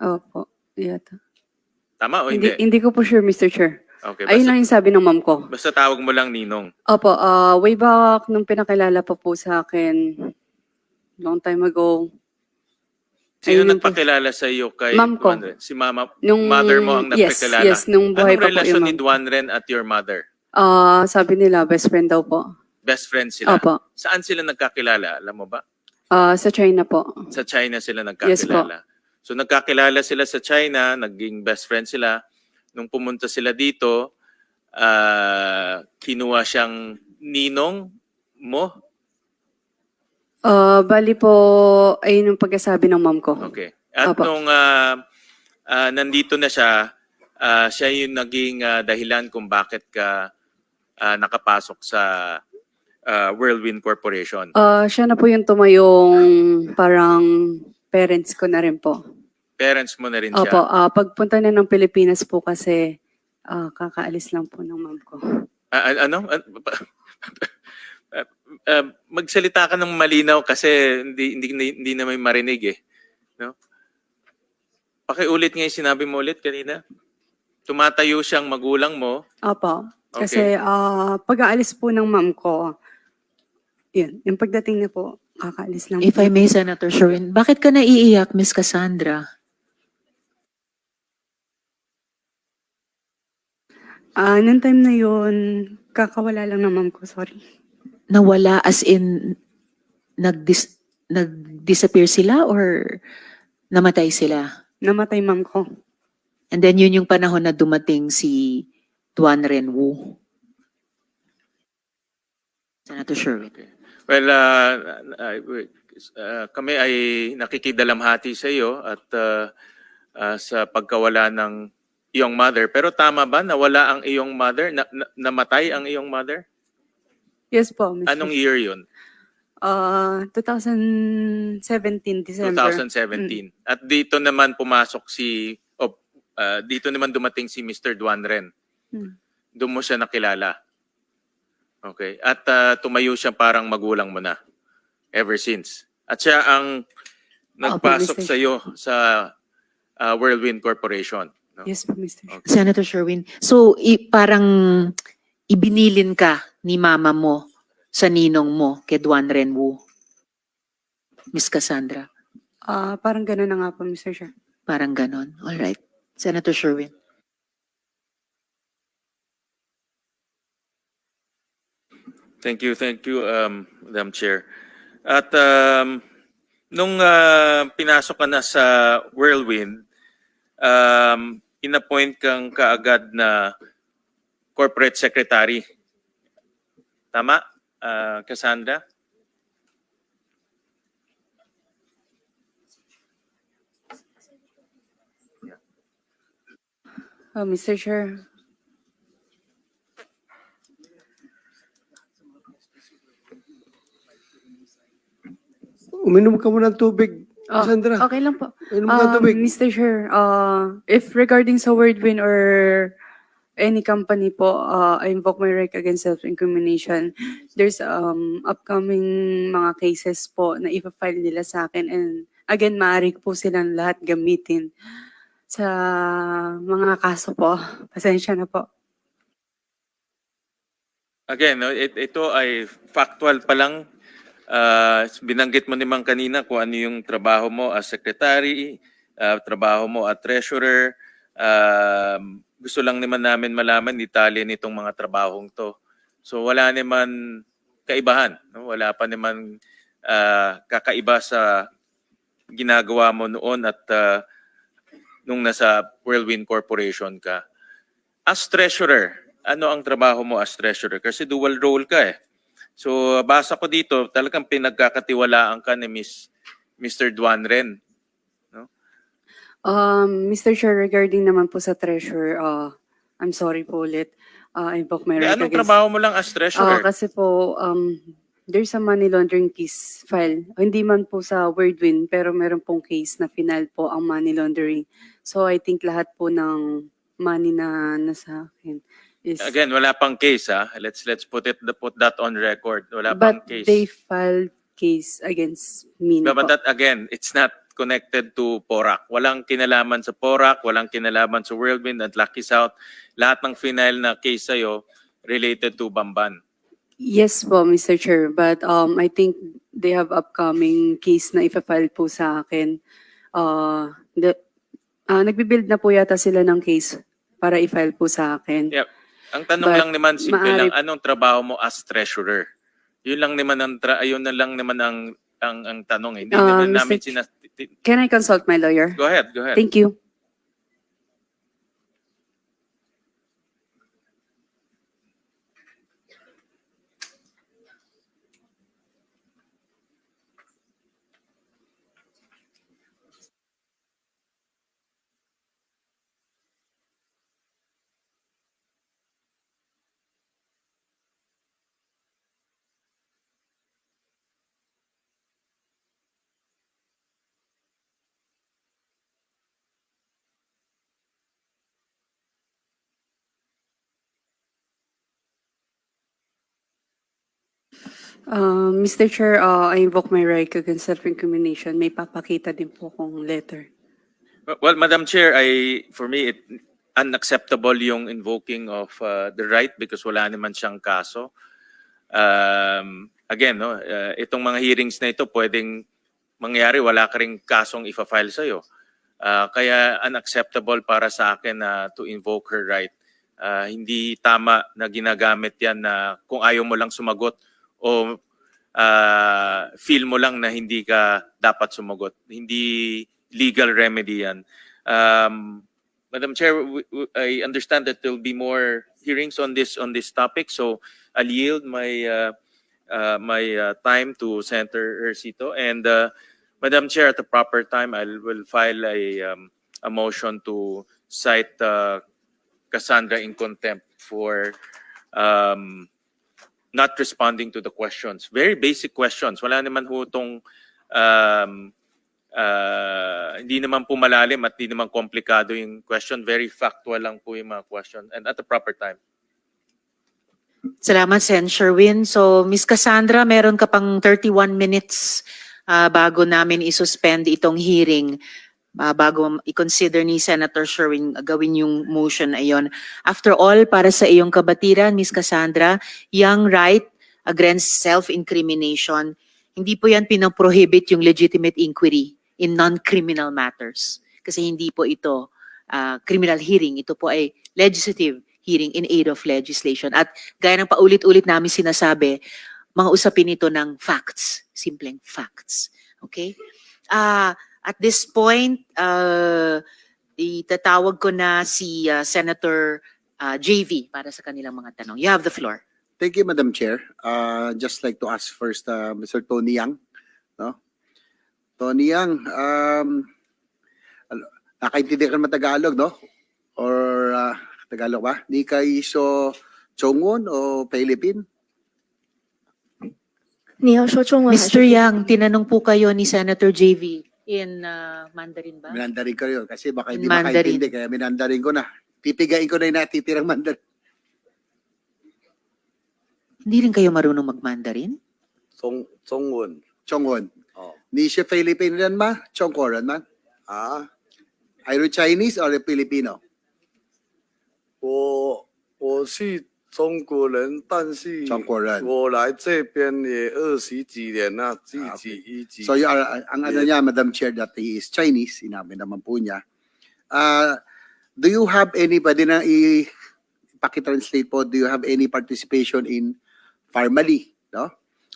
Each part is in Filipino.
Opo, yata. Tama o Hindi, hindi? hindi ko po sure, Mr. Chair. Okay, Ayun lang yung sabi ng ma'am ko. basta tawag mo lang Ninong. Opo, way back nung pinakilala pa po sa akin, long time ago, Sino Ayun yung po. nagpakilala sa iyo kay Ma'am ko. Duanren? Si mama, Nung, mother mo ang yes, nagpakilala? yes, nung buhay Anong pa po relasyon yung ni ma'am. Duanren at your mother? Sabi nila, best friend daw po. Best friends sila? Opo. Saan sila nagkakilala? Alam mo ba? Sa China po. Sa China sila Yes po. nagkakilala. So nagkakilala sila sa China, naging best friend sila. Nung pumunta sila dito, kinuha siyang ninong mo. Bali po, ayun yung pagkasabi ng ma'am ko. Okay. At Opo. nung nandito na siya, siya yung naging dahilan kung bakit ka nakapasok sa Whirlwind Corporation. Siya na po yung tumayong parang parents ko na rin po. Parents mo na rin Opo, siya. pagpunta na ng Pilipinas po kasi kakaalis lang po ng ma'am ko. Ano? Magsalita ka ng malinaw kasi hindi na may marinig eh. No? Pakiulit nga yung sinabi mo ulit kanina. Tumatayo siyang magulang mo. Opo, Okay. kasi pag-aalis po ng ma'am ko, yun, yung pagdating na po, kakaalis lang If po. I may, Senator Sherwin, bakit ka naiiyak, Miss Cassandra? Nung time na yun, kakawala lang ng ma'am ko, sorry. Nawala as in nag-disappear sila or namatay sila? Namatay ma'am ko. And then yun yung panahon na dumating si Duan Renwu. Senator Sherwin. Okay. Well, kami ay nakikidalamhati sa iyo at sa pagkawala ng iyong mother. Pero tama ba nawala ang iyong mother? Namatay ang iyong mother? Yes po, Mr. Anong year yun? 2017, December. 2017. At dito naman pumasok dito naman dumating si Mr. Duanren. Doon mo siya nakilala. Okay. At tumayo siya parang magulang mo na ever since. At siya ang nagpasok Mr. sa iyo sa Whirlwind Corporation. No? Yes po, Mr. Okay. Senator Sherwin, so parang ibinilin ka ni mama mo sa ninong mo kay Duan Renwu, Miss Cassandra. Parang gano'n na nga po, Mr. Chair. Parang ganon. All right. Senator Sherwin. Thank you, Madam Chair. At nung pinasok ka na sa Whirlwind, inappoint kang kaagad na corporate secretary. Tama, Cassandra? Mr. Chair. Uminom ka muna ng tubig, Sandra. Okay lang po. Uminom ka ng tubig. Mr. Chair, if regarding sa Whirlwind or any company po, I invoke my right against self-incrimination. There's upcoming mga cases po na ipa-file nila sa akin, and again, maaari po silang lahat gamitin sa mga kaso po. Pasensya na po. Again, no, ito ay factual pa lang. Binanggit mo naman kanina kung ano yung trabaho mo as secretary, trabaho mo as treasurer. Gusto lang naman namin malaman detalye nitong mga trabahong to. So wala naman kaibahan. No? Wala pa naman kakaiba sa ginagawa mo noon at nung nasa Whirlwind Corporation ka. As treasurer, ano ang trabaho mo as treasurer? Kasi dual role ka eh. So basa ko dito, talagang pinagkakatiwalaan ka ni Mr. Duanren. No? Mr. Chair, regarding naman po sa treasurer, I'm sorry po ulit. I invoke my right Anong against... trabaho mo lang as treasurer? Kasi po, there's a money laundering case file. Hindi man po sa Whirlwind, pero meron pong case na final po ang money laundering. So I think lahat po ng money na nasa akin is... Again, wala pang case ha. Let's put that on record. Wala pang But case. they filed case against me na But po. that again, it's not connected to PORAC. Walang kinalaman sa PORAC, walang kinalaman sa Whirlwind at Lucky South. Lahat ng final na case sa'yo related to Bamban. Yes po, Mr. Chair. But I think they have upcoming case na ipa-file po sa akin. Nagbi-build na po yata sila ng case para i-file po sa akin. Yep. Ang tanong But lang naman, simple maaari- lang, anong trabaho mo as treasurer? Yun lang naman ayun na lang naman ang tanong. Hindi naman Mr. namin Can I consult my lawyer? Go ahead, go ahead. Thank you. Mr. Chair, I invoke my right against self-incrimination. May papakita din po kong letter. Well, Madam Chair, for me, unacceptable yung invoking of the right because wala naman siyang kaso. Again, no, itong mga hearings na ito pwedeng mangyari, wala ka ring kasong ifa-file sa'yo. Kaya unacceptable para sa akin to invoke her right. Hindi tama na ginagamit yan na kung ayaw mo lang sumagot o feel mo lang na hindi ka dapat sumagot. Hindi legal remedy yan. Madam Chair, I understand that there will be more hearings on this topic, so I'll yield my time to Senator Ercito. And Madam Chair, at the proper time, I will file a motion to cite Cassandra in contempt for not responding to the questions. Very basic questions. Wala naman ho itong hindi naman po malalim at hindi naman komplikado yung question. Very factual lang po yung mga question. And at the proper time. Salamat, Sen. Sherwin. So, Ms. Cassandra, meron ka pang 31 minutes bago namin isuspend itong hearing. Bago i-consider ni Senator Sherwin gawin yung motion ayon. After all, para sa iyong kabatiran, Ms. Cassandra, yung right against self-incrimination, hindi po yan pinaprohibit yung legitimate inquiry in non-criminal matters. Kasi hindi po ito criminal hearing. Ito po ay legislative hearing in aid of legislation. At gaya ng paulit-ulit namin sinasabi, mga usapin ito ng facts. Simpleng facts. Okay? At this point, itatawag ko na si Senator JV para sa kanilang mga tanong. You have the floor. Thank you, Madam Chair. Just like to ask first Mr. Tony Yang. No? Tony Yang, nakaintindi ka naman Tagalog, no? Or Tagalog ba? Di ka iso Chongwon o Philippine? 你要说中文还是 Mr. Yang, tinanong po kayo ni Senator JV in Mandarin ba? Minandarin ko yun kasi baka hindi Mandarin. makaintindi kaya minandarin ko na. Pipigain ko na yung natitirang Mandarin. Hindi rin kayo marunong mag-Mandarin? 中文 Chongwon. 哦 Ni siya Philippine rin ma? Chongkoran man? 啊， Are you Chinese or Filipino? 我是中国人，但是中国人。我来这边也20几年了，自己一级 So you are, ang ano niya, Madam Chair, that he is Chinese, sinabi naman po niya. Do you have anybody na pakitranslate po, do you have any participation in Farmally? No?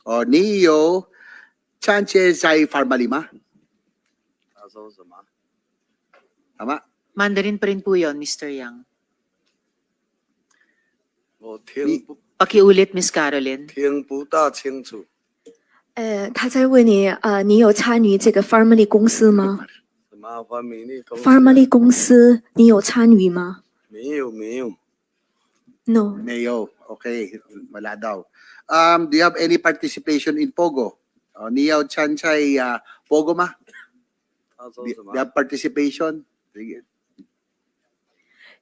O Niyo, Chanche Zai Farmally ma? 他说什么？ Tama? Mandarin pa rin po yun, Mr. Yang. 我听Pakiulit, Miss Caroline. 不大清楚。他在问你你有参与这个 Farmally 公司吗 什么方米利公司？ ？Farmally 公司你有参与吗 没有没有。 ？No， Niyo, okay, wala daw. Do you have any participation in Pogo? O Niyo Chanchai Pogo ma? 他说 Do 什 you 么？ have participation? Sige.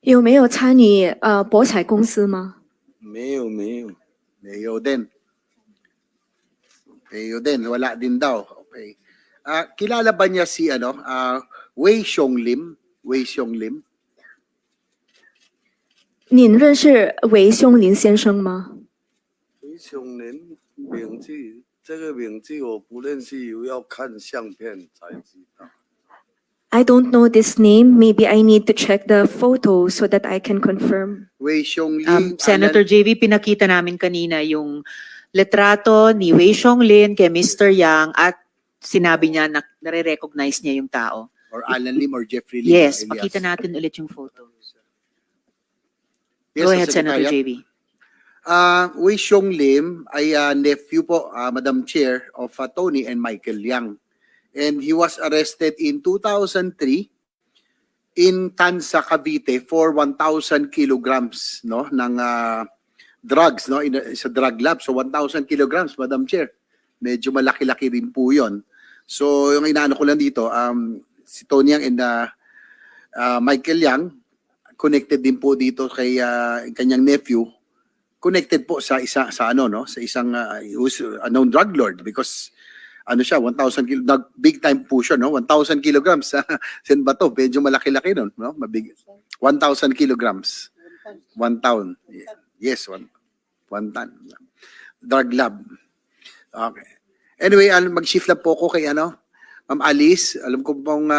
有没有参与博彩公司吗？没有没有。 Niyo din. Niyo din, wala din daw. Okay. Kilala ba niya si Wei Xionglim? Wei Xionglim? 您认识韦兄林先生吗？回熊人名字，这个名字我不认识，要看相片才知道。 I don't know this name. Maybe I need to check the photo so that I can confirm. Wei Xionglim. Senator JV, pinakita namin kanina yung litrato ni Wei Xionglim kay Mr. Yang at sinabi niya na nare-recognize niya yung tao. Or Alan Lim or Jeffrey Lim. Yes, alias. pakita natin ulit yung photo. Yes, Go Sir ahead, Senator Secretariat. JV. Wei Xionglim ay nephew po, Madam Chair, of Tony and Michael Yang. And he was arrested in 2003 in Tansa, Cavite for 1,000 kilograms no, ng drugs no, sa drug lab. So 1,000 kilograms, Madam Chair. Medyo malaki-laki rin po yun. So yung inaano ko lang dito, si Tony Yang and Michael Yang, connected din po dito kay kanyang nephew, connected po sa isang who's a known drug lord because ano siya 1,000 big time po siya no 1,000 kilograms sen ba to medyo malaki-laki nun no mabig 1,000 kilograms 1 ton yes 1 ton drug lab. Okay, anyway mag-shift lang po ko kay Ma'am Alice. Alam ko pong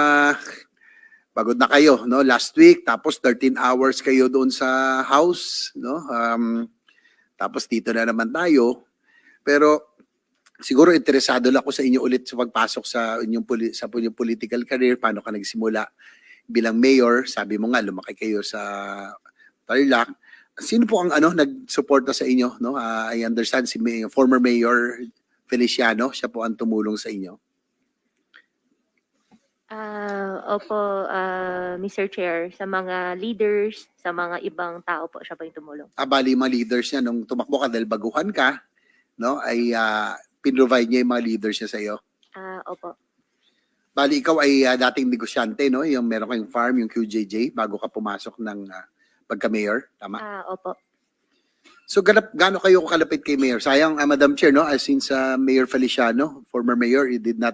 pagod na kayo, no? Last week, tapos 13 hours kayo doon sa house, no? Tapos dito na naman tayo. Pero siguro interesado lang ako sa inyo ulit sa pagpasok sa inyong political career, paano ka nagsimula bilang mayor. Sabi mo nga, lumaki kayo sa Tarlac. Sino po ang nag-suporta sa inyo, no? I understand si former Mayor Feliciano, siya po ang tumulong sa inyo. Opo, Mr. Chair, sa mga leaders, sa mga ibang tao po, siya po yung tumulong. Bali mga leaders niya nung tumakbo ka dahil baguhan ka, no, ay pinrovide niya yung mga leaders niya sa iyo. Opo. Bali ikaw ay dating negosyante, no, yung meron kang farm, yung QJJ, bago ka pumasok ng pagka-mayor, tama? Opo. So gaano kayo kalapit kay Mayor? Sayang, Madam Chair, no, since Mayor Feliciano, former Mayor, he did not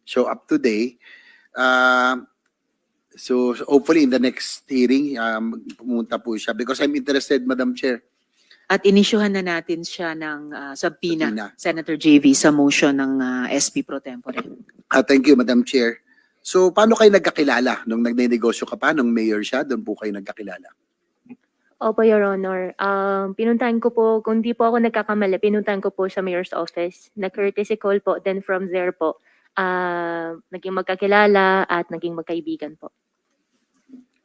show up today. So hopefully in the next hearing, pumunta po siya because I'm interested, Madam Chair. At inisyuhan na natin siya ng subpoena, Subpoena. Senator JV, sa motion ng SP Pro Tempore. Thank you, Madam Chair. So paano kayo nagkakilala? Nung nagnenegosyo ka pa, nung mayor siya, doon po kayo nagkakilala? Opo, Your Honor. Pinuntahan ko po, kung di po ako nagkakamali, pinuntahan ko po sa mayor's office. Na-courtesy call po, then from there po, naging magkakilala at naging magkaibigan po.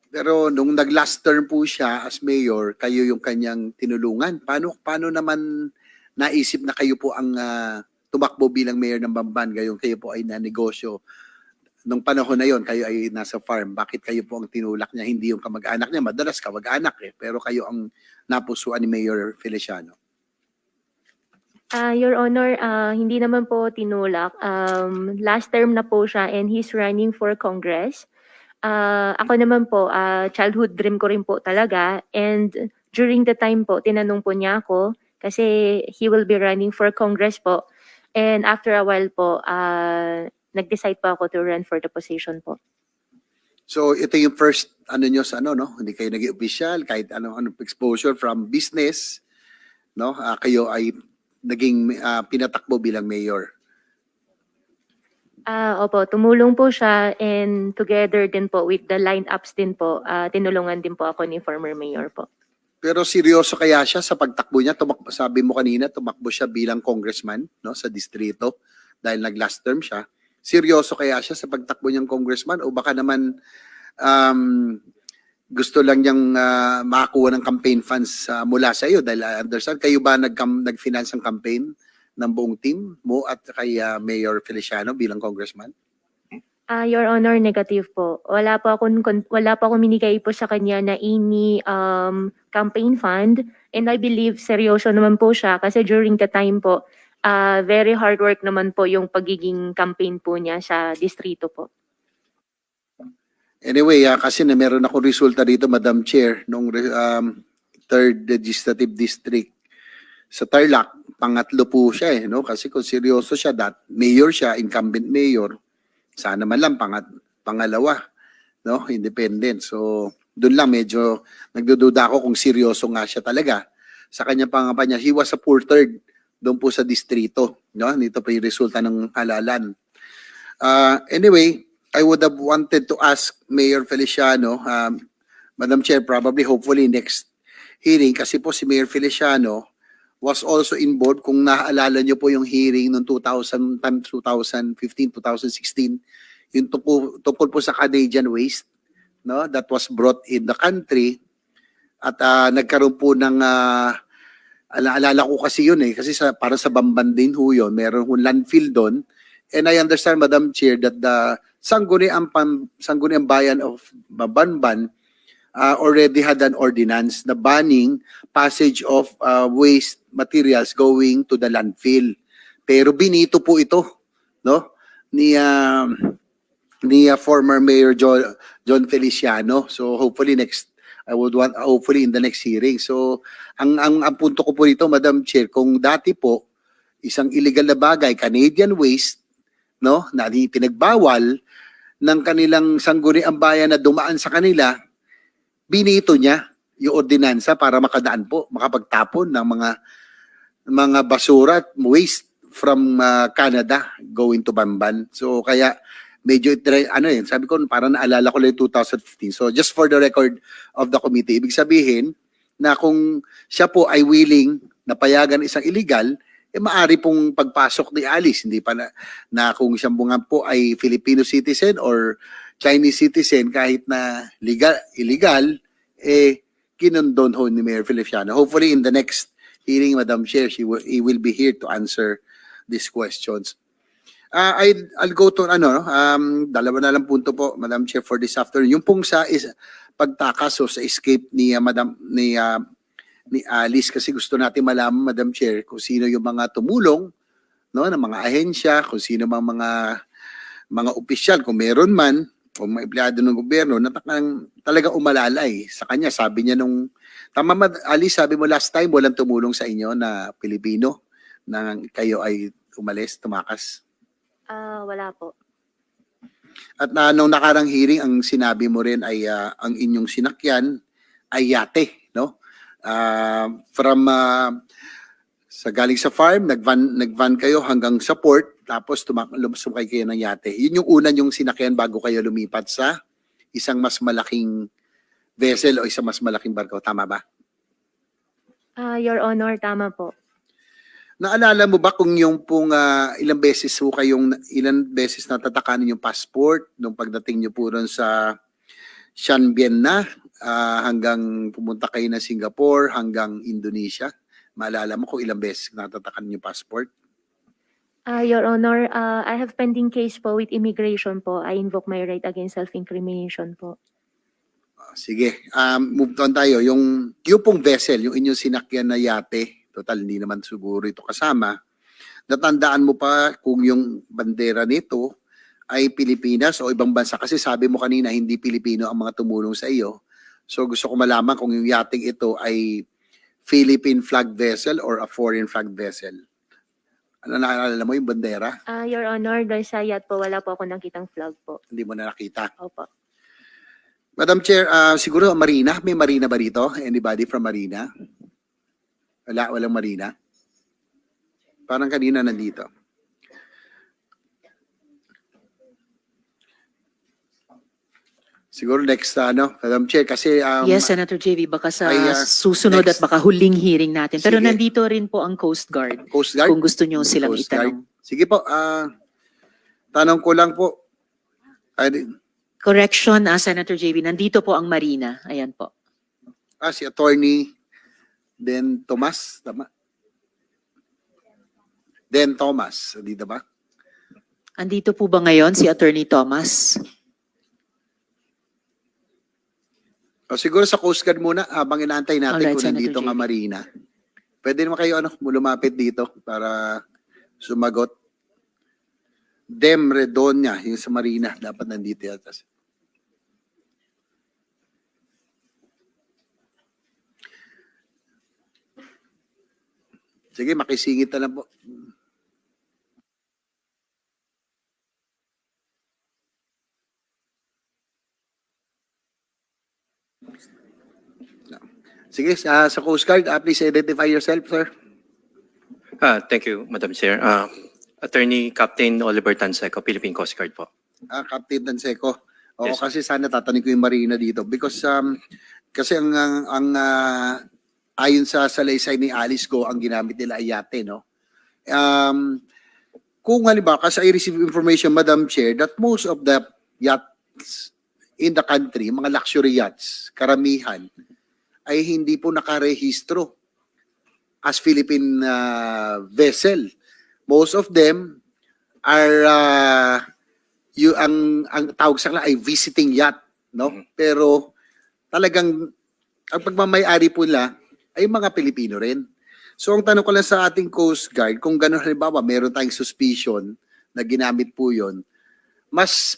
Pero nung nag-last term po siya as mayor, kayo yung kanyang tinulungan. Paano naman naisip na kayo po ang tumakbo bilang mayor ng Bamban? Kayo po ay nanegosyo. Nung panahon na yon, kayo ay nasa farm. Bakit kayo po ang tinulak niya? Hindi yung kamag-anak niya. Madalas kamag-anak pero kayo ang napusuan ni Mayor Feliciano. Your Honor, hindi naman po tinulak. Last term na po siya and he's running for Congress. Ako naman po, childhood dream ko rin po talaga. And during the time po, tinanong po niya ako kasi he will be running for Congress po. And after a while po, nag-decide po ako to run for the position po. So ito yung first nyo sa no? Hindi kayo naging official, kahit ano exposure from business, no? Kayo ay naging pinatakbo bilang mayor. Opo, tumulong po siya and together din po with the line-ups din po, tinulungan din po ako ni former mayor po. Pero seryoso kaya siya sa pagtakbo niya? Sabi mo kanina, tumakbo siya bilang congressman, no, sa distrito dahil nag-last term siya. Seryoso kaya siya sa pagtakbo niyang congressman o baka naman gusto lang niyang makakuha ng campaign funds mula sa iyo dahil I understand kayo ba nag-finance ang campaign ng buong team mo at kay Mayor Feliciano bilang congressman? Your Honor, negative po. Wala po akong minigay po sa kanya na any campaign fund and I believe seryoso naman po siya kasi during the time po, very hard work naman po yung pagiging campaign po niya sa distrito po. Anyway, kasi na meron ako resulta dito, Madam Chair, nung 3rd Legislative District sa Tarlac, pangatlo po siya no? Kasi kung seryoso siya, mayor siya, incumbent mayor, Sana man lang pangalawa, no? Independent. So, doon lang medyo nagdududa ako kung seryoso nga siya talaga sa kanyang pangampanya. He was a poor third doon po sa distrito, no? Dito pa yung resulta ng halalan. Anyway, I would have wanted to ask Mayor Feliciano, Madam Chair, probably hopefully next hearing, kasi po si Mayor Feliciano was also involved, kung naaalala niyo po yung hearing noong 2015, 2016, yung tungkol po sa Canadian waste, no, that was brought in the country, at nagkaroon po ng, alala ko kasi yun kasi para sa Bamban din ho yun, meron hong landfill doon, and I understand, Madam Chair, that the Sangguniang Bayan of Bamban already had an ordinance na banning passage of waste materials going to the landfill. Pero binito po ito, no, ni former Mayor John Feliciano. So hopefully hopefully in the next hearing. So ang punto ko po dito, Madam Chair, kung dati po isang illegal na bagay, Canadian waste, no, na pinagbawal ng kanilang sangguniang bayan na dumaan sa kanila, binito niya yung ordinansa para makapagtapon ng mga basura at waste from Canada going to Bamban. So kaya medyo sabi ko parang naalala ko lang 2015. So just for the record of the committee, ibig sabihin na kung siya po ay willing na payagan isang illegal, maari pong pagpasok ni Alice, hindi pa na kung siya po ay Filipino citizen or Chinese citizen, kahit na illegal, kinondon ho ni Mayor Feliciano. Hopefully in the next hearing, Madam Chair, he will be here to answer these questions. I'll go to dalawa na lang punto po, Madam Chair, for this afternoon. Yung pong sa pagtakas o sa escape ni ni Alice, kasi gusto natin malaman, Madam Chair, kung sino yung mga tumulong, no, ng mga ahensya, kung sino mga opisyal, kung meron man, o mga empleyado ng gobyerno na talagang umalalay sa kanya. Sabi niya Alice, sabi mo last time, walang tumulong sa inyo na Pilipino na kayo ay tumakas. Wala po. At nung nakarang hearing, ang sinabi mo rin ay ang inyong sinakyan ay yate, no? Sa galing sa farm, nagvan kayo hanggang sa port, tapos sumakay kayo ng yate. Yun yung una yung sinakyan bago kayo lumipat sa isang mas malaking vessel o isang mas malaking barko. Tama ba? Your Honor, tama po. Naalala mo ba kung yung pong ilang beses natatakanin yung passport nung pagdating nyo po ron sa Shanbian na hanggang pumunta kayo na Singapore hanggang Indonesia? Maalala mo kung ilang beses natatakan yung passport? Your Honor, I have pending case po with immigration po. I invoke my right against self-incrimination po. Sige, move on tayo. Yung pong vessel, yung inyong sinakyan na yate, total hindi naman siguro ito kasama, natandaan mo pa kung yung bandera nito ay Pilipinas o ibang bansa? Kasi sabi mo kanina hindi Pilipino ang mga tumulong sa iyo. So gusto ko malaman kung yung yating ito ay Philippine flag vessel or a foreign flag vessel. Ano, naalala mo yung bandera? Your Honor, doon sa yacht po, wala po ako nakitang flag po. Hindi mo na nakita. Opo. Madam Chair, siguro Marina, may Marina ba dito? Anybody from Marina? Walang Marina? Parang kanina nandito. Siguro next, Madam Chair, kasi... Yes, Senator JV, baka sa ay, susunod next. at baka huling hearing natin. Pero Sige. nandito rin po ang Coast Guard. Coast Guard? Kung gusto nyo silang Coast Guard. itanong. Sige po, tanong ko lang po. Correction, Senator JV, nandito po ang Marina. Ayan po. Si Attorney Den Tomas, tama? Den Thomas, dito ba? Andito po ba ngayon si Attorney Thomas? O siguro sa Coast Guard muna, habang inaantay natin Alright, kung Senator nandito nga JV. Marina. Pwede naman kayo lumapit dito para sumagot. Dem Redonia, yung sa Marina, dapat nandito yata. Sige, makisingit na lang po. Sige, sa Coast Guard, please identify yourself, sir. Thank you, Madam Chair. Attorney Captain Oliver Tanseco, Philippine Coast Guard po. Captain Danseco. Oo, Yes, sir. kasi sana tatanungin ko yung Marina dito because kasi ayon sa salaysay ni Alice Go, ang ginamit nila ay yate, no? Kung halimbawa, kasi I receive information, Madam Chair, that most of the yachts in the country, mga luxury yachts, karamihan, ay hindi po nakarehistro as Philippine vessel. Most of them are ang tawag sa kanila ay visiting yacht, no? Pero talagang ang pagmamay-ari po nila ay mga Pilipino rin. So ang tanong ko lang sa ating Coast Guard, kung gano'n halimbawa, meron tayong suspicion na ginamit po 'yon, mas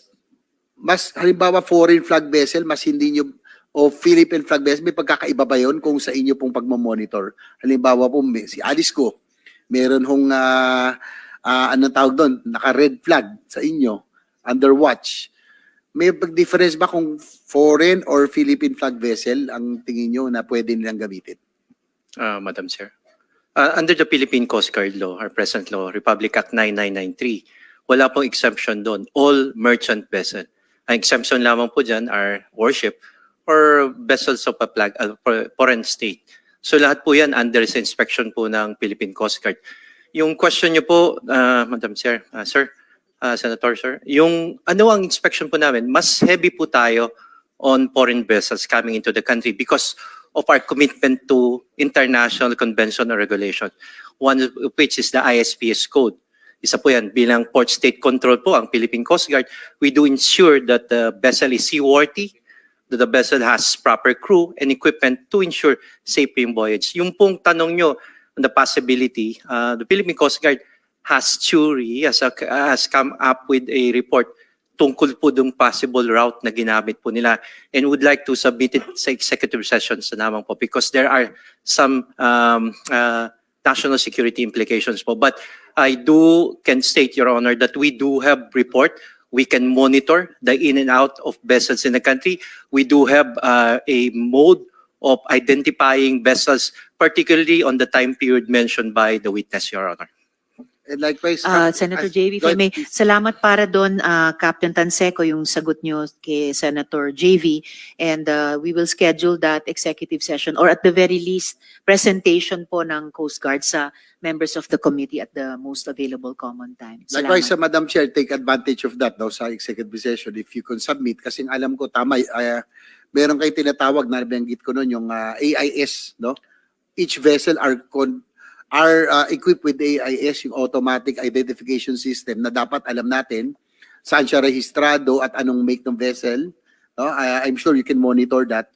halimbawa foreign flag vessel, mas hindi nyo, o Philippine flag vessel, may pagkakaiba ba yun kung sa inyo pong pagmamonitor? Halimbawa po, si Alice Go, meron hong, anong tawag doon, naka-red flag sa inyo, under watch. May difference ba kung foreign or Philippine flag vessel ang tingin nyo na pwede nilang gamitin? Madam Chair. Under the Philippine Coast Guard Law, our present law, Republic Act 9993, wala pong exemption doon. All merchant vessel. Ang exemption lamang po dyan are warship or vessels of a flag, foreign state. So lahat po yan under sa inspection po ng Philippine Coast Guard. Yung question nyo po, Madam Chair, Sir, Senator, Sir, yung ano ang inspection po namin, mas heavy po tayo on foreign vessels coming into the country because of our commitment to international convention or regulation, one of which is the ISPS code. Isa po yan, bilang port state control po ang Philippine Coast Guard, we do ensure that the vessel is seaworthy, that the vessel has proper crew and equipment to ensure safe yung voyage. Yung pong tanong nyo on the possibility, the Philippine Coast Guard has come up with a report tungkol po dung possible route na ginamit po nila and would like to submit it sa executive sessions na naman po because there are some national security implications po. But I can state, Your Honor, that we do have report. We can monitor the in and out of vessels in the country. We do have a mode of identifying vessels, particularly on the time period mentioned by the witness, Your Honor. And likewise, Senator JV, if go I may, ahead. salamat para doon, Captain Tanseco, yung sagot nyo kay Senator JV. And we will schedule that executive session or at the very least, presentation po ng Coast Guard sa members of the committee at the most available common time. Likewise, Salamat. Madam Chair, take advantage of that daw sa executive session if you can submit. Kasi alam ko, tama, meron kayo tinatawag, nabanggit ko noon, yung AIS, no? Each vessel are equipped with AIS, yung automatic identification system na dapat alam natin saan siya rehistrado at anong make ng vessel. No? I'm sure you can monitor that.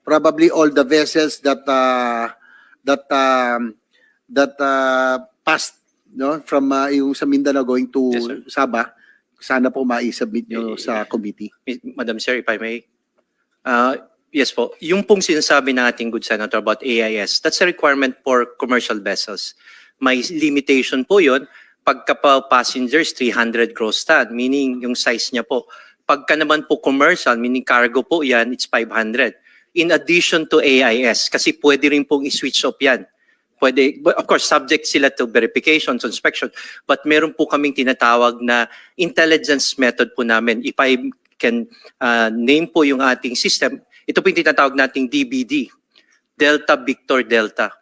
Probably all the vessels that passed, no, from yung sa Mindanao going to Yes, sir. Sabah, sana po ma-submit nyo sa committee. Madam Chair, if I may. Yes po, yung pong sinasabi natin, good Senator, about AIS, that's a requirement for commercial vessels. May limitation po yun. Pagka pa passengers, 300 gross ton, meaning yung size niya po. Pagka naman po commercial, meaning cargo po yan, it's 500. In addition to AIS, kasi pwede rin pong i-switch off yan. Pwede, of course, subject sila to verification, to inspection, but meron po kaming tinatawag na intelligence method po namin. If I can name po yung ating system, ito po yung tinatawag nating DBD, Delta Victor Delta.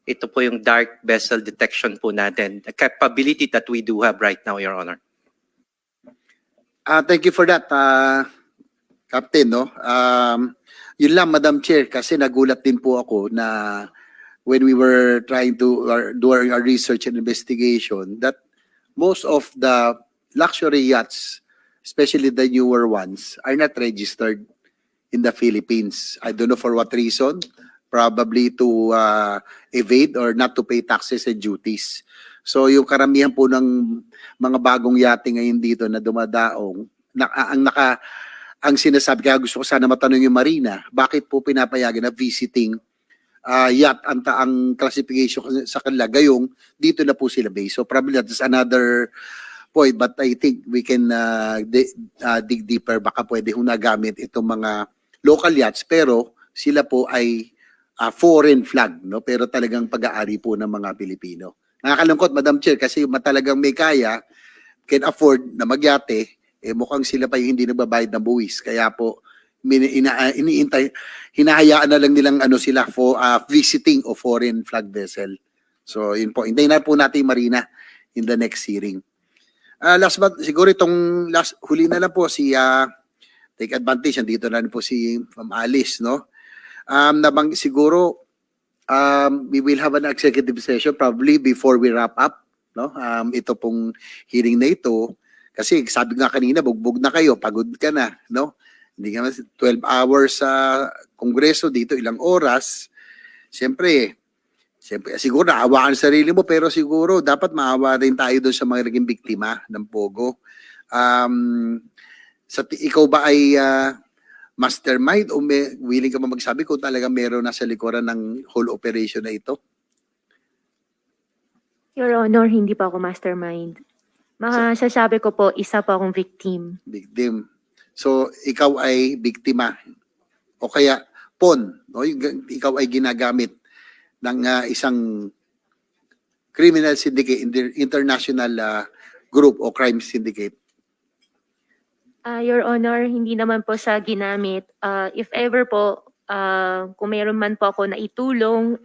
Ito po yung dark vessel detection po natin, the capability that we do have right now, Your Honor. Thank you for that, Captain. No? Yun lang, Madam Chair, kasi nagulat din po ako na when we were trying to do our research and investigation, that most of the luxury yachts, especially the newer ones, are not registered in the Philippines. I don't know for what reason, probably to evade or not to pay taxes and duties. So yung karamihan po ng mga bagong yate ngayon dito na dumadaong, ang sinasabi, kaya gusto ko sana matanong yung Marina, bakit po pinapayagan na visiting yacht ang classification sa kanila, gayong dito na po sila base. So probably that's another point, but I think we can dig deeper. Baka pwede hong nagamit itong mga local yachts pero sila po ay foreign flag, no? Pero talagang pag-aari po ng mga Pilipino. Nakakalungkot, Madam Chair, kasi talagang may kaya, can afford na magyate, mukhang sila pa yung hindi nagbabayad ng buwis. Kaya po, hinahayaan na lang nilang sila for visiting of foreign flag vessel. So, yun po. Hintayin na po natin yung Marina in the next hearing. Last but, siguro itong huli na lang po take advantage, dito na rin po si Ma'am Alice, no? Siguro, we will have an executive session probably before we wrap up, no? Ito pong hearing na ito, kasi sabi nga kanina, bugbog na kayo, pagod ka na, no? Hindi nga 12 hours sa Kongreso, dito ilang oras. Siyempre, siguro naawaan sa sarili mo, pero siguro dapat maawa rin tayo doon sa mga naging biktima ng Pogo. Ikaw ba ay mastermind o willing ka ba magsabi kung talaga meron nasa likuran ng whole operation na ito? Your Honor, hindi pa ako mastermind. Masasabi ko po, isa pa akong victim. Victim. So, ikaw ay biktima. O kaya, pawn. No? Ikaw ay ginagamit ng isang criminal syndicate, international group o crime syndicate. Your Honor, hindi naman po siya ginamit. If ever po, kung mayroon man po ako na itulong,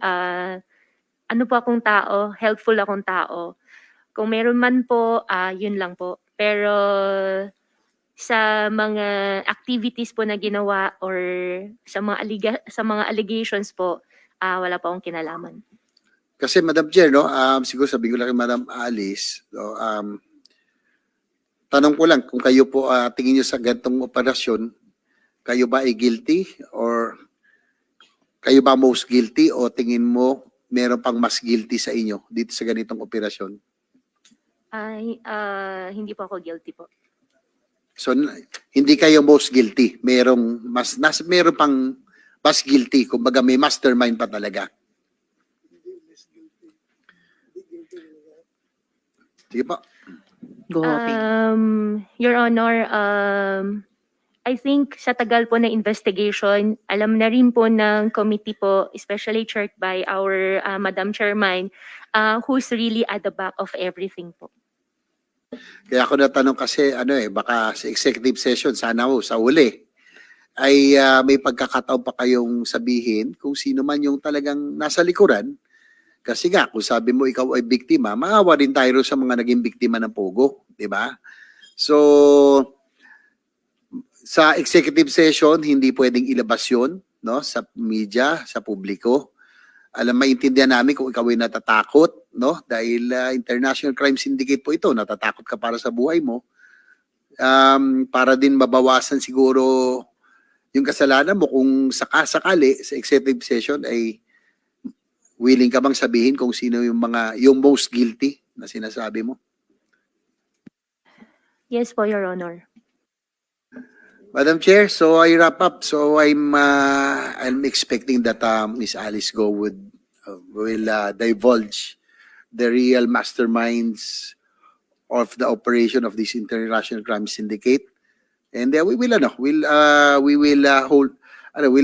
ano po akong tao, helpful akong tao. Kung mayroon man po, yun lang po. Pero sa mga activities po na ginawa or sa mga allegations po, wala po akong kinalaman. Kasi Madam Chair, no, siguro sabihin ko lang kay Madam Alice, no, tanong ko lang kung kayo po tingin nyo sa ganitong operasyon, kayo ba ay guilty or kayo ba most guilty o tingin mo meron pang mas guilty sa inyo dito sa ganitong operasyon? Hindi po ako guilty po. So hindi kayo most guilty, meron pang mas guilty, kumbaga may mastermind pa talaga. Sige po. Go, Ping. Your Honor, I think sa tagal po na investigation, alam na rin po ng committee po, especially chaired by our Madam Chairman, who's really at the back of everything po. Kaya ako natanong kasi baka sa executive session sana sa uli ay may pagkakataon pa kayong sabihin kung sino man yung talagang nasa likuran. Kasi nga, kung sabi mo ikaw ay biktima, maawa rin tayo sa mga naging biktima ng Pogo, di ba? So, sa executive session, hindi pwedeng ilabas yun, no, sa media, sa publiko. Maintindihan namin kung ikaw ay natatakot, no, dahil international crime syndicate po ito, natatakot ka para sa buhay mo. Para din mabawasan siguro yung kasalanan mo kung sakali sa executive session ay willing ka bang sabihin kung sino yung most guilty na sinasabi mo? Yes po, Your Honor. Madam Chair, so I wrap up. So I'm expecting that Ms. Alice Go will divulge the real masterminds of the operation of this international crime syndicate, and we'll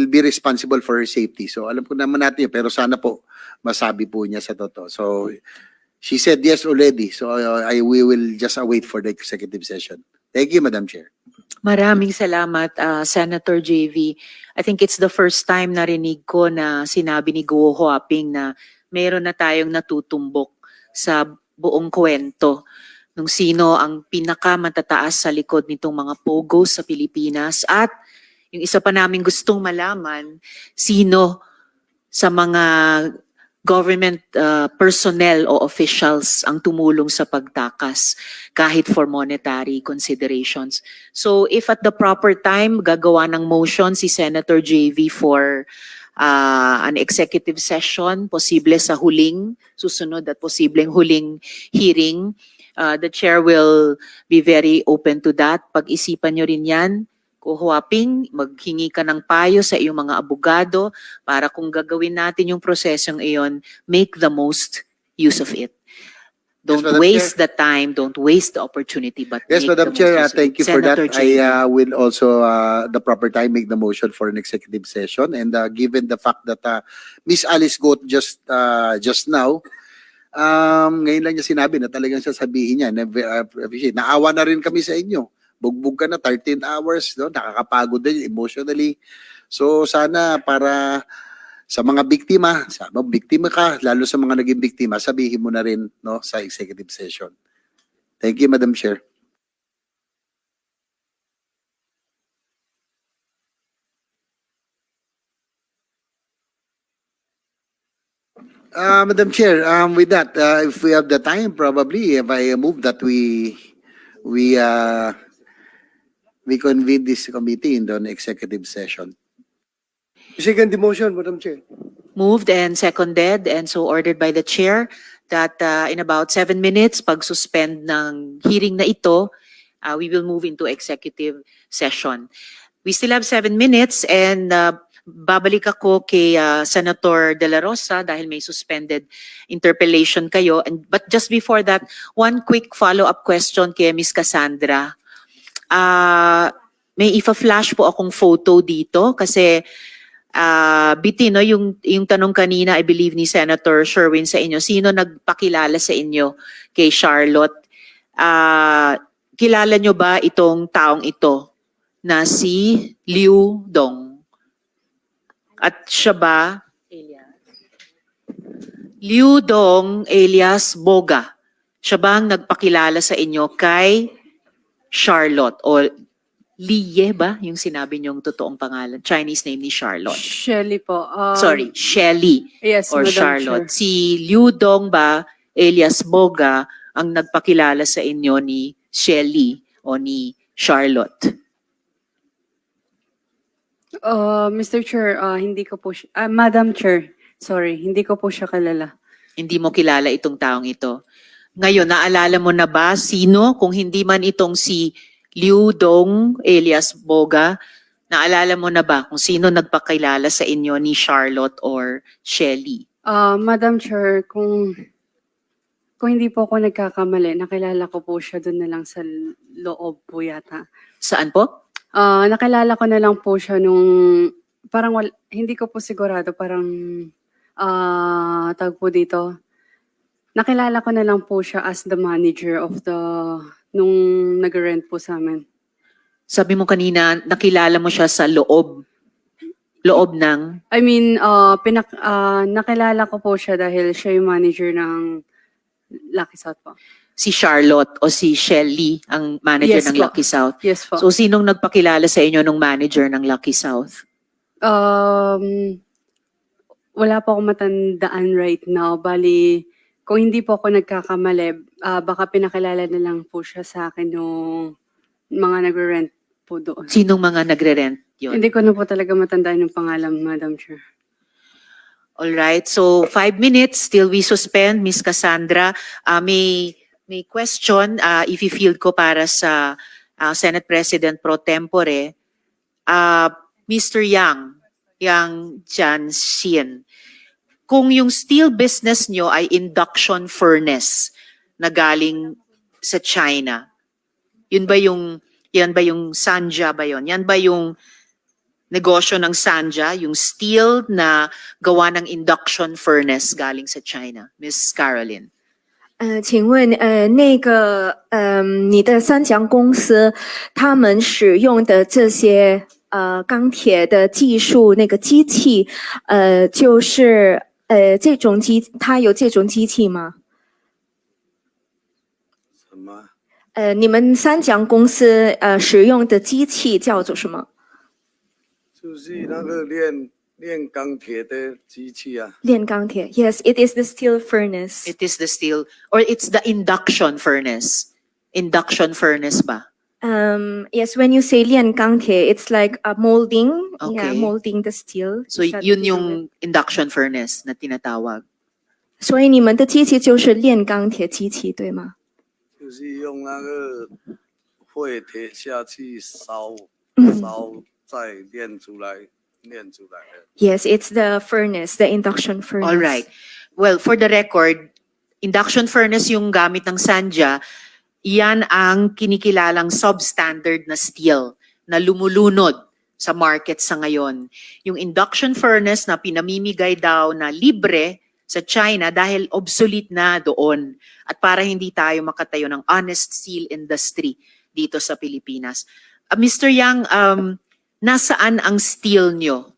be responsible for her safety. So alam ko naman natin, pero sana po masabi po niya sa totoo. So she said yes already. So we will just await for the executive session. Thank you, Madam Chair. Maraming salamat, Senator JV. I think it's the first time narinig ko na sinabi ni Guo Huaping na meron na tayong natutumbok sa buong kwento nung sino ang pinakamatataas sa likod nitong mga pogos sa Pilipinas. At yung isa pa namin gustong malaman, sino sa mga government personnel o officials ang tumulong sa pagtakas kahit for monetary considerations. So if at the proper time gagawa ng motion si Senator JV for an executive session, posible sa susunod at posibleng huling hearing, the chair will be very open to that. Pag-isipan nyo rin yan. Huaping, maghingi ka ng payo sa iyong mga abogado para kung gagawin natin yung prosesong iyon, make the most use of it. Don't Madam waste the time, don't waste the opportunity, but Yes, make Madam the Chair, most use of it. thank you for that. Senator JV. I will also, the proper time, make the motion for an executive session. And given the fact that Miss Alice Goat just now, ngayon lang niya sinabi na talagang sasabihin niya, appreciate. Naawa na rin kami sa inyo. Bugbog ka na 13 hours, no? Nakakapagod din emotionally. So sana para sa mga biktima, biktima ka, lalo sa mga naging biktima, sabihin mo na rin, no, sa executive session. Thank you, Madam Chair. Madam Chair, with that, if we have the time, probably, if I move that we convene this committee in the executive session. Second the motion, Madam Chair. Moved and seconded and so ordered by the chair that in about 7 minutes, pag-suspend ng hearing na ito, we will move into executive session. We still have 7 minutes and babalik ako kay Senator De La Rosa dahil may suspended interpellation kayo. But just before that, one quick follow-up question kay Ms. Cassandra. May ifa-flash po akong photo dito kasi Biti, no, yung tanong kanina, I believe ni Senator Sherwin sa inyo, sino nagpakilala sa inyo kay Charlotte? Kilala nyo ba itong taong ito na si Liu Dong? At siya ba? Liu Dong alias Boga. Siya ba ang nagpakilala sa inyo kay Charlotte? O Liye ba yung sinabi niyong totoong pangalan? Chinese name ni Charlotte. Shelly po. Sorry, Shelly Yes, or Madam Charlotte. Chair. Si Liu Dong ba, alias Boga, ang nagpakilala sa inyo ni Shelly o ni Charlotte? Mr. Chair, hindi ko po siya, Madam Chair, sorry, hindi ko po siya kilala. Hindi mo kilala itong taong ito. Ngayon, naalala mo na ba sino, kung hindi man itong si Liu Dong alias Boga, naalala mo na ba kung sino nagpakilala sa inyo ni Charlotte or Shelly? Madam Chair, kung hindi po ako nagkakamali, nakilala ko po siya doon na lang sa loob po yata. Saan po? Nakilala ko na lang po siya nung, parang hindi ko po sigurado, parang, tawag po dito. Nakilala ko na lang po siya as the manager of nung nag-rent po sa amin. Sabi mo kanina, nakilala mo siya sa loob. Loob ng... I mean, nakilala ko po siya dahil siya yung manager ng Lucky South po. Si Charlotte o si Shelly ang manager Yes ng po. Lucky South. Yes po. So, sinong nagpakilala sa inyo nung manager ng Lucky South? Wala po akong matandaan right now. Bali, kung hindi po ako nagkakamali, baka pinakilala na lang po siya sa akin yung mga nagre-rent po doon. Sinong mga nagre-rent yun? Hindi ko na po talaga matandaan yung pangalan, Madam Chair. All right. So 5 minutes till we suspend. Miss Cassandra, may question i-field ko para sa Senate President pro tempore. Mr. Yang Jianxian, kung yung steel business nyo ay induction furnace na galing sa China, yan ba yung Sanja ba yun? Yan ba yung negosyo ng Sanja, yung steel na gawa ng induction furnace galing sa China? Miss Caroline. 请问，你的三强公司，他们使用的这些钢铁的技术那个机器，就是这种机，它有这种机器吗？什么？你们三强公司使用的机器叫做什么？就是那个炼钢铁的机器啊。炼钢铁。Yes, it is the steel furnace. It is the steel, or it's the induction furnace. Induction furnace ba? Yes, when you say 炼钢铁, it's like a molding. Yeah, Okay. molding the steel. So Is that yun what you yung mean? induction furnace na tinatawag. 所以你们的机器就是炼钢铁机器，对吗？就是用那个废铁下去烧，嗯再炼出来的。 Yes, it's the furnace, the induction furnace. All right. Well, for the record, Induction furnace yung gamit ng Sanja, iyan ang kinikilalang substandard na steel na lumulunod sa market sa ngayon. Yung induction furnace na pinamimigay daw na libre sa China dahil obsolete na doon at para hindi tayo makatayo ng honest steel industry dito sa Pilipinas. Mr. Yang, nasaan ang steel nyo?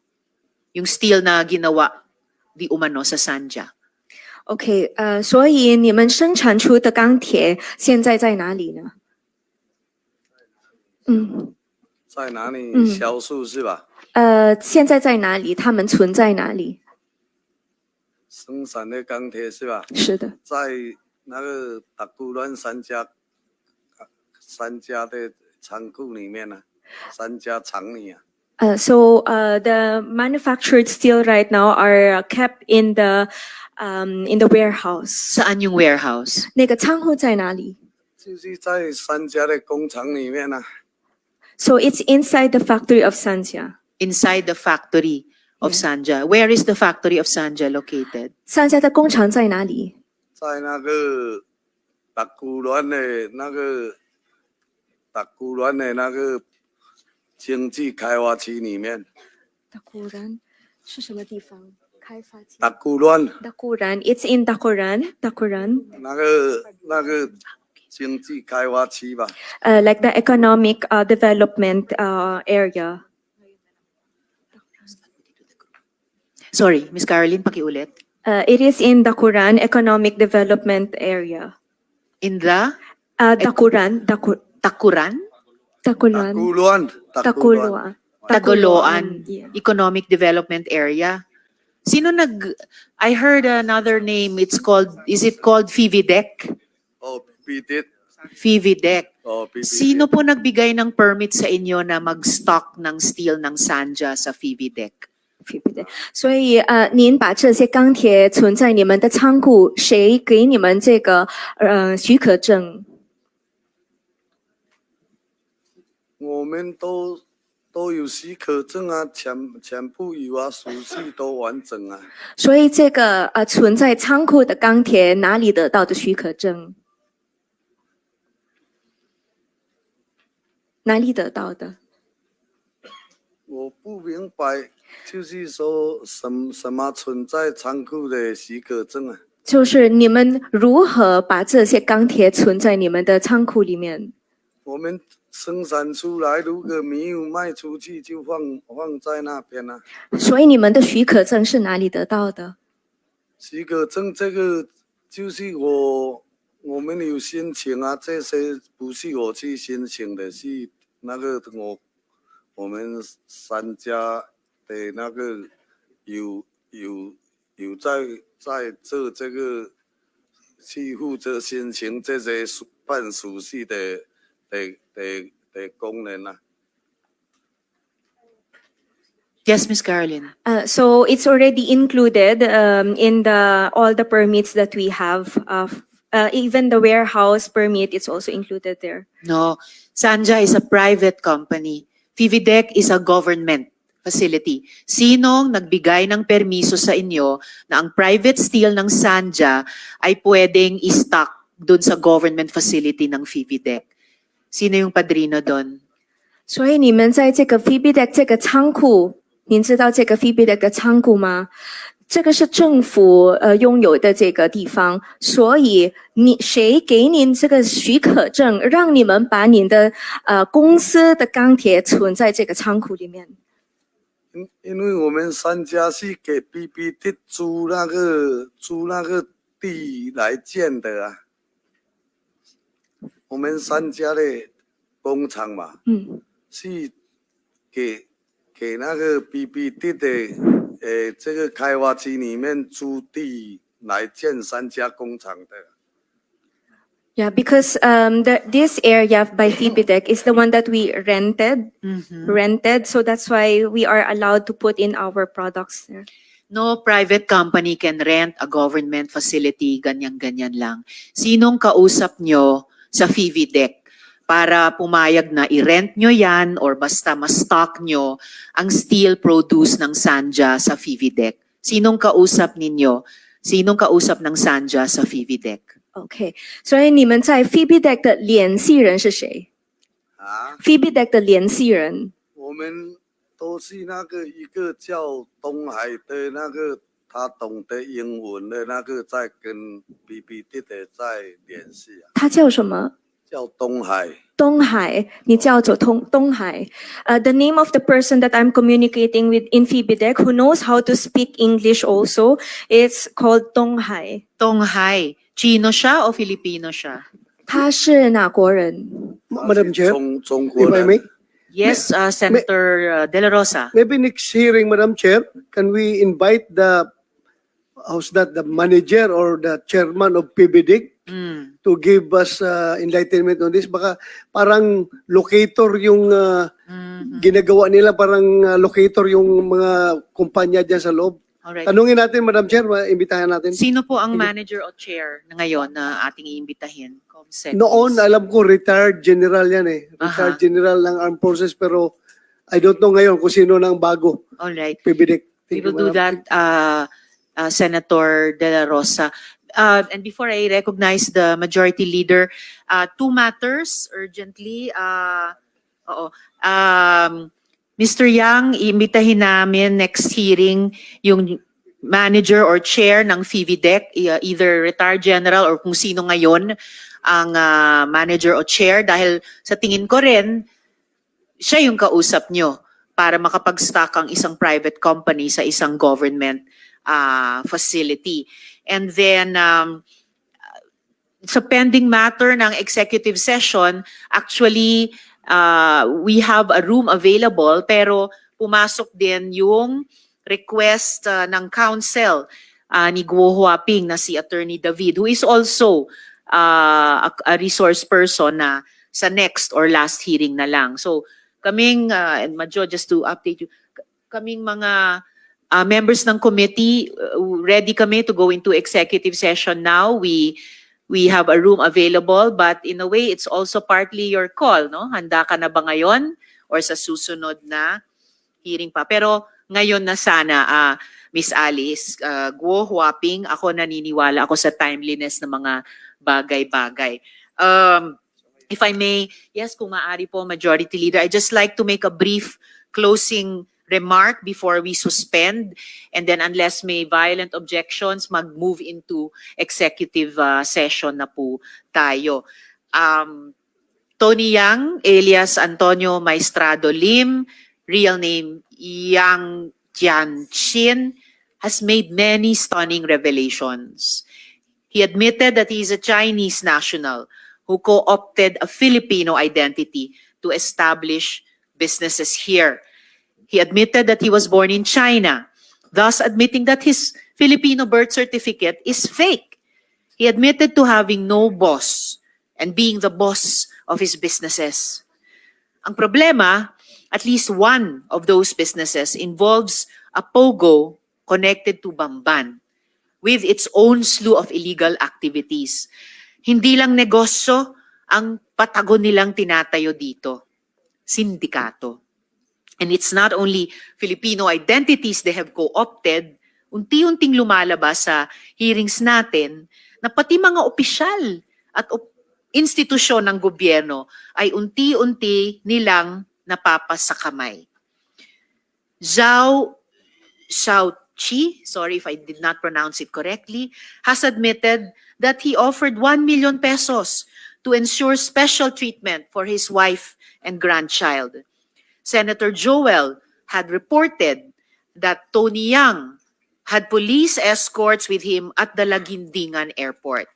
Yung steel na ginawa di umano sa Sanja? OK，所以你们生产出的钢铁现在在哪里呢？在哪里嗯销售是吧？现在在哪里？它们存在哪里？生产的钢铁是吧？是的。在那个达古乱三家的仓库里面呢、三家厂里啊。So the manufactured steel right now are kept in the warehouse. Saan yung warehouse? 那个仓库在哪里就是在三家的工厂里面呢、 ？So it's inside the factory of Sanja. Inside the factory of Sanja. Where is the factory of Sanja located? 三家的工厂在哪里？在那个达古乱的经济开发区里面。达古兰是什么地方？开发区。达古乱达古兰 ，It's in Dakuran. 那个经济开发区吧。Like the economic development area. Sorry, Miss Caroline, pakiulit. It is in Dakuran Economic Development Area. In the Dakuran. Takuran? Dakulan. Takuluan. Tagoloan Yeah. Economic Development Area. I heard another name, is it called FIVIDEC? Oh, PPT. FIVIDEC. Oh, PPT. Sino po nagbigay ng permit sa inyo na mag-stock ng steel ng Sanja sa FIVIDEC? 所以您把这些钢铁存在你们的仓库，谁给你们这个许可证？我们都有许可证啊，全部有啊，手续都完整啊。所以这个存在仓库的钢铁哪里得到的许可证？哪里得到的？我不明白，就是说什么存在仓库的许可证啊？就是你们如何把这些钢铁存在你们的仓库里面？我们生产出来，如果没有卖出去，就放在那边啊。所以你们的许可证是哪里得到的？许可证这个就是我们有申请啊，这些不是我去申请的，是那个我们三家的那个有在做这个去负责申请这些办手续的工人啊。Yes, Miss Caroline. So it's already included in all the permits that we have. Even the warehouse permit is also included there. No, Sanja is a private company. FIVIDEC is a government facility. Sinong nagbigay ng permiso sa inyo na ang private steel ng Sanja ay pwedeng i-stock dun sa government facility ng FIVIDEC? Sino yung padrino doon? 所以你们在这个 FIBIDEC 这个仓库，您知道这个 FIBIDEC 的仓库吗？这个是政府拥有的这个地方，所以谁给您这个许可证，让你们把您的公司的钢铁存在这个仓库里面？因为我们三家是给 PPT 租那个地来建的啊，我们三家的工厂嘛，是给那个 PPT 的这个开发区里面租地来建三家工厂的。Yeah, because this area by FIBIDEC is the one that we rented, so that's why we are allowed to put in our products there. No private company can rent a government facility, ganyan-ganyan lang. Sinong kausap nyo sa FIVIDEC para pumayag na i-rent nyo yan or basta ma-stock nyo ang steel produce ng Sanja sa FIVIDEC? Sinong kausap ninyo Sinong kausap ng Sanja sa Fividec? OK，所以你们在 Phoebe Deck 的联系人是谁啊， ？Phoebe Deck 的联系人我们都是那个一个叫东海的那个，他懂得英文的那个，在跟 BBD 的在联系啊，他叫什么？叫东海。东海，你叫做东海。The name of the person that I'm communicating with in Phoebe Deck who knows how to speak English also, it's called 东海。 Tonghai, Chino siya o Filipino siya? 他是哪国人？ Madam Chair, 中国 if I 人 may, Yes, Senator De La Rosa. maybe next hearing, Madam Chair, can we invite the manager or the chairman of PBDIC Mm. to give us enlightenment on this? Baka parang locator yung Mhm. ginagawa nila, parang locator yung mga kumpanya dyan sa loob. Alright. Tanungin natin, Madam Chair, imbitahan natin. Sino po ang manager o chair na ngayon na ating iimbitahin? Comsec, Noon, please. alam ko, retired general yan eh. Retired Aha. general ng Armed Forces, pero I don't know ngayon kung sino nang bago. Alright. PBDIC. We Thank you, will do Madam. that, Senator De La Rosa. And before I recognize the majority leader, two matters urgently. Oo. Mr. Yang, iimbitahin namin next hearing yung manager or chair ng Fividec, either retired general or kung sino ngayon ang manager o chair, dahil sa tingin ko rin, siya yung kausap nyo para makapag-stock ang isang private company sa isang government facility. And then, sa pending matter ng executive session, actually, we have a room available, pero pumasok din yung request ng counsel ni Guo Huaping na si Attorney David, who is also a resource person na sa next or last hearing na lang. So, kaming, and Madjo, just to update you, kaming mga members ng committee, ready kami to go into executive session now. We have a room available, but in a way, it's also partly your call, no? Handa ka na ba ngayon or sa susunod na hearing pa? Pero ngayon na sana, Miss Alice, Guo Huaping, ako naniniwala ako sa timeliness ng mga bagay-bagay. If I may, yes, kung maaari po, Majority Leader, I just like to make a brief closing remark before we suspend, and then unless may violent objections, mag-move into executive session na po tayo. Tony Yang, alias Antonio Maestrado Lim, real name Yang Jianqin, has made many stunning revelations. He admitted that he is a Chinese national who co-opted a Filipino identity to establish businesses here. He admitted that he was born in China, thus admitting that his Filipino birth certificate is fake. He admitted to having no boss and being the boss of his businesses. Ang problema, at least one of those businesses involves a POGO connected to Bamban with its own slew of illegal activities. Hindi lang negosyo ang patago nilang tinatayo dito, sindikato. And it's not only Filipino identities they have co-opted, unti-unting lumalabas sa hearings natin na pati mga opisyal at institusyon ng gobyerno ay unti-unti nilang napapas sa kamay. Zhao Xiaoqi, sorry if I did not pronounce it correctly, has admitted that he offered 1 million pesos to ensure special treatment for his wife and grandchild. Senator Joel had reported that Tony Yang had police escorts with him at the Laguindingan Airport.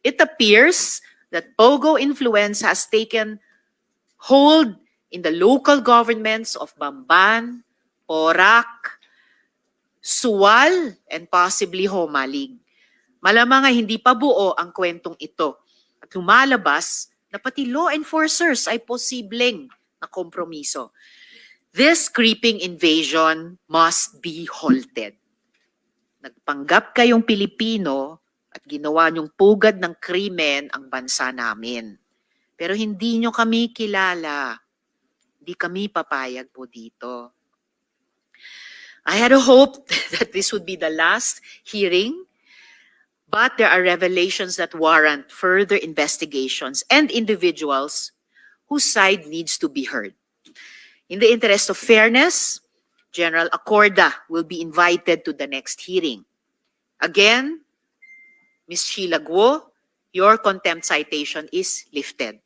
It appears that POGO influence has taken hold in the local governments of Bamban, Porac, Sual, and possibly Homalig. Malamang ay hindi pa buo ang kwentong ito at lumalabas na pati law enforcers ay posibleng na kompromiso. This creeping invasion must be halted. Nagpanggap kayong Pilipino at ginawa niyong pugad ng krimen ang bansa namin. Pero hindi niyo kami kilala. Hindi kami papayag po dito. I had a hope that this would be the last hearing But there are revelations that warrant further investigations and individuals whose side needs to be heard. In the interest of fairness, General Acorda will be invited to the next hearing. Again, Ms. Sheila Guo, your contempt citation is lifted.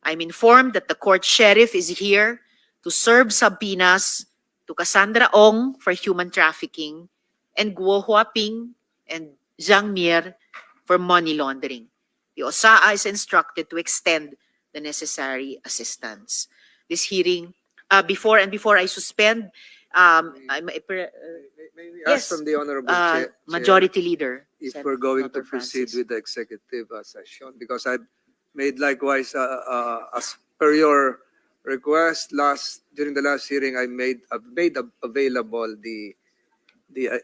I'm informed that the court sheriff is here to serve subpoenas to Cassandra Ong for human trafficking and Guo Huaping and Zhang Mir for money laundering. The OSAA is instructed to extend the necessary assistance. This hearing, before I suspend, May we yes, ask from the Honorable Chair, Majority Leader. if Sen. we're going Dr. to proceed Francis. with the executive session? Because I made likewise, as per your request, during the last hearing, I made available the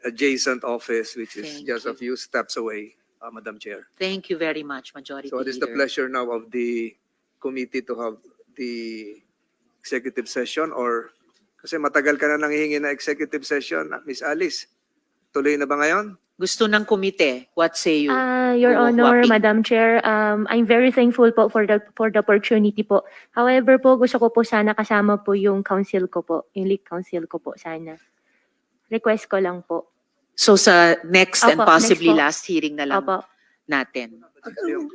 adjacent office, which is Thank just a you. few steps away, Madam Chair. Thank you very much, Majority So it is the Leader. pleasure now of the committee to have the executive session, or kasi matagal ka na nanghihingi na executive session, Miss Alice. Tuloy na ba ngayon? Gusto ng komite, what say you? Your Guo Honor, Huaping. Madam Chair, I'm very thankful po for the opportunity po. However po, gusto ko po sana kasama po yung counsel ko po, yung lead counsel ko po sana. Request ko lang po. So sa next and Opo, possibly next po. last hearing na lang Opo. natin.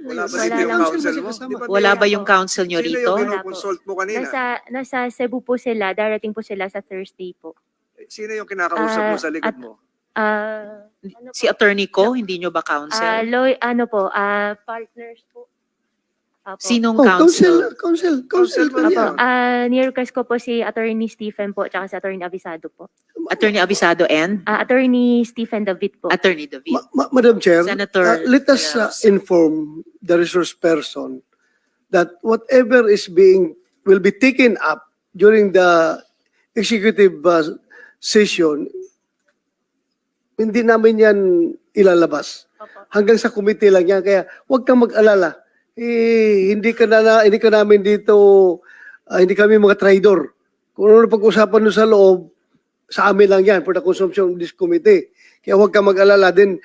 Wala ba Wala dito yung lang. counsel mo? Di ba Wala ba Wala yung po. counsel nyo Sino rito? yung Wala po. kinoconsult mo kanina? Nasa Cebu po sila, darating po sila sa Thursday po. Sino yung kinakausap mo sa likod mo? Si attorney ko, hindi nyo ba counsel? Partners po. Apo. Sinong Oh, counsel? counsel Counsel ka mo niya. yan. Ni-request ko po si Attorney Stephen po, tsaka si Attorney Avisado po. Attorney Avisado and Attorney Stephen David po. Attorney David. Madam Chair, Senator let us De La Rosa. inform the resource person that whatever will be taken up during the executive session, hindi namin yan ilalabas. Hanggang sa committee lang yan. Kaya huwag kang mag-alala. Hindi ka namin dito, hindi kami mga traidor. Kung ano pag-usapan doon sa loob, sa amin lang yan for the consumption of this committee. Kaya huwag kang mag-alala. Then,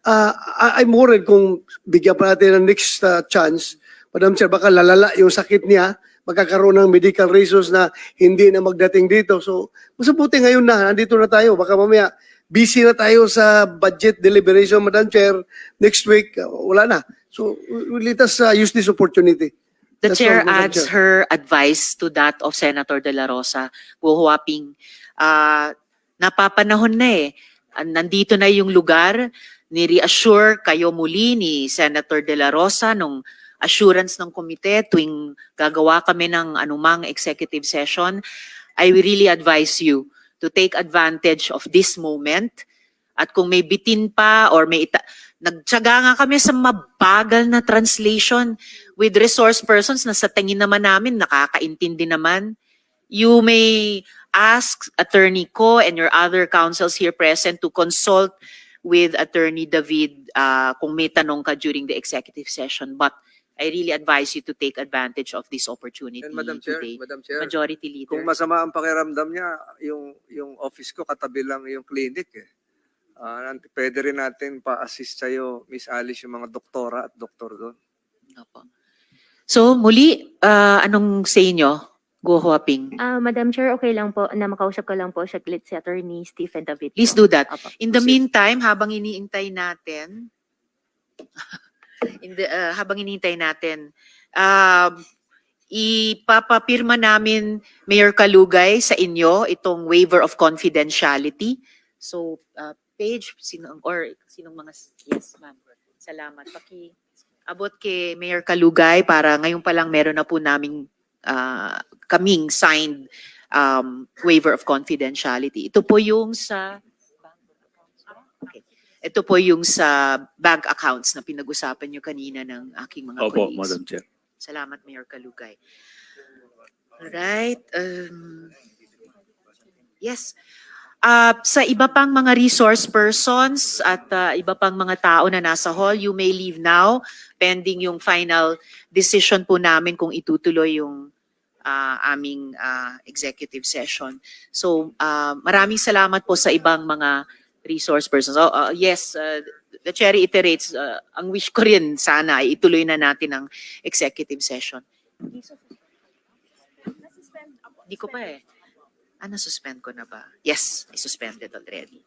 I'm worried kung bigyan pa natin ng next chance, Madam Chair, baka lalala yung sakit niya, magkakaroon ng medical reasons na hindi na magdating dito. So, mas mabuti ngayon na, nandito na tayo. Baka mamaya, busy na tayo sa budget deliberation, Madam Chair. Next week, wala na. So, let us use this opportunity. The That's chair all, Madam adds Chair. her advice to that of Senator De La Rosa. Guo Huaping, napapanahon na eh. Nandito na yung lugar, ni-reassure kayo muli ni Senator De La Rosa nung assurance ng komite tuwing gagawa kami ng anumang executive session. I will really advise you to take advantage of this moment. At kung may bitin pa or nagtyaga nga kami sa mabagal na translation with resource persons na sa tingin naman namin nakakaintindi naman. You may ask Attorney Ko and your other counsels here present to consult with Attorney David kung may tanong ka during the executive session. But I really advise you to take advantage of this opportunity And Madam Chair, today. Madam Chair, Majority Leader. kung masama ang pakiramdam niya, yung office ko katabi lang yung clinic eh. Pwede rin natin pa-assist sa'yo, Miss Alice, yung mga doktora at doktor doon. Opo. So muli, anong say nyo? Guo Huaping. Madam Chair, okay lang po na makausap ko lang po saglit si Attorney Stephen David. Please po. do that. Apo. In the meantime, habang iniintay natin, ipapapirma namin, Mayor Kalugay, sa inyo itong waiver of confidentiality. So, Paige, sinong mga, yes ma'am, salamat. Abot kay Mayor Kalugay para ngayon pa lang meron na po naming kaming signed waiver of confidentiality. Ito po yung sa Ito po yung sa bank accounts na pinag-usapan nyo kanina ng aking mga Opo, colleagues. Madam Chair. Salamat, Mayor Kalugay. Alright. Yes. Sa iba pang mga resource persons at iba pang mga tao na nasa hall, you may leave now pending yung final decision po namin kung itutuloy yung aming executive session. So maraming salamat po sa ibang mga resource persons. Yes, the chair reiterates, ang wish ko rin sana ay ituloy na natin ang executive session. Di ko pa eh. Nasuspend ko na ba? Yes, I suspended already.